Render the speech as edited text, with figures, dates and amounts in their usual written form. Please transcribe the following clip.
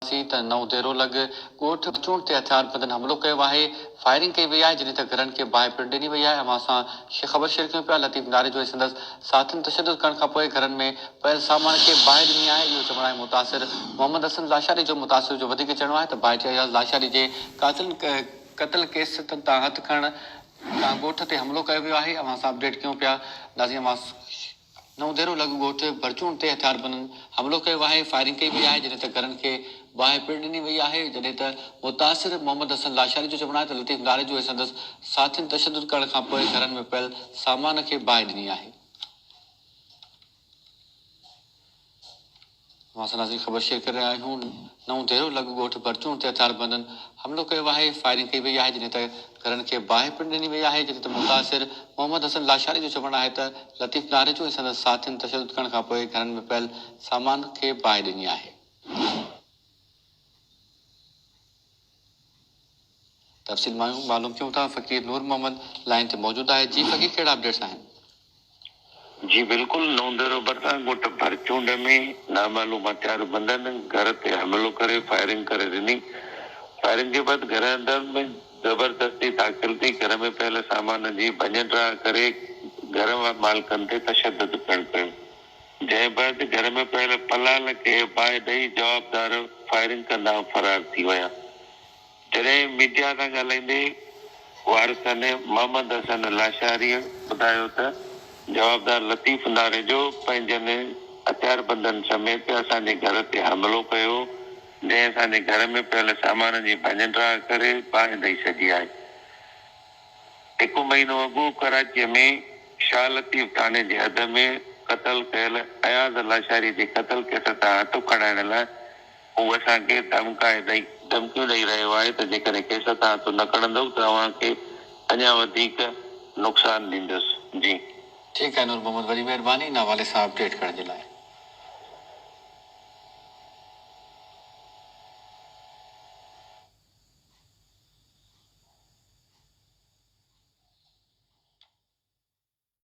त नौ देरो लॻ ॻोठ चूंड ते हथियार बंदनि हमलो कयो आहे। फायरिंग कई वई आहे, जॾहिं त घरनि खे बाहि पिण ॾिनी वई आहे। असां ख़बर शेयर कयूं पिया लतीफ़ नारे जो संदसि साथियुनि तशदुद करण खां पोइ घरनि में पियल सामान खे बाहि ॾिनी आहे। इहो चवण आहे मुतासिर मोहम्मद हसन लाशारी जो। मुतासिर जो वधीक चवणो आहे त भाइटी अयाज़ लाशारी जे क़तल केस तां हथ खणण तां ॻोठ ते हमलो कयो वियो आहे। असां अपडेट कयूं पिया नाज़रीन। नौ देरो लॻ ॻोठ भरचूण ते हथियार बंदनि हमलो कयो आहे। फायरिंग कई वई आहे, जॾहिं त घरनि खे बाहि पिण ॾिनी वई आहे। जॾहिं त मुतासिर मोहम्मद हसन लाशारी जो चवणो आहे त लतीफ़ नारे जो संदसि साथियुनि तशदुद करण खां पोइ घरनि में पियल सामान खे बाहि ॾिनी आहे। नाज़रीन ख़बर शेयर करे रहिया आहियूं। नौ देरो लॻ ॻोठ भरचूण ते हथियार बंदनि हमलो कयो आहे। फायरिंग कई वई आहे, जॾहिं त घरनि खे बाहि पिण ॾिनी वई आहे। जॾहिं त मुतासिर मोहम्मद हसन लाशारी जो चवणो आहे त लतीफ़ नारे जो संदसि साथियुनि तशदुद करण खां पोइ घरनि में पियल सामान खे बाहि ॾिनी आहे। तफ़सील मालूम क्यों था। फ़कीर नूर मोहम्मद लाइन ते मौजूद है। जी फ़कीर, कहिड़ा अपडेट्स आहिनि? जी बिल्कुल, नौ देरो बरसा ॻोठ भरचूंड में नामालूम हथियार बंदनि घर ते हमलो करे फायरिंग करे ॾिनी। फायरिंग के बाद घर अंदर में जबरदस्ती दाख़िल थी घर में पहले सामान जी भञा करे घर मालिकनि ते तशदुद करणु पियो। जंहिं बाद घर में पहले पलाल खे बाहि ॾेई जवाबदार फायरिंग कंदा फरार थी विया। जॾहिं मीडिया सां ॻाल्हाईंदे वारिसनि मोहम्मद हसन लाशारी ॿुधायो त जवाबदार लतीफ़ नारे जो पंहिंजनि हथियार बंदनि समेत असांजे घर ते हमलो कयो, जंहिं असांजे घर में पियल सामान जी भञा करे बाहि ॾेई छॾी आहे। 1 महीनो अॻु कराचीअ में शाह लतीफ़ थाने जे हद में क़तल कयल अयाज़ लाशारी जे क़तल केस तां हथ खणाइण लाइ हू असांखे धमकियूं ॾेई रहियो आहे त जेकॾहिं केस तां हथ न खणंदव त तव्हांखे अञा वधीक नुक़सान ॾींदुसि। जी ठीकु आहे नूर मोहम्मद, वॾी महिरबानी इन हवाले सां अपडेट करण जे लाइ।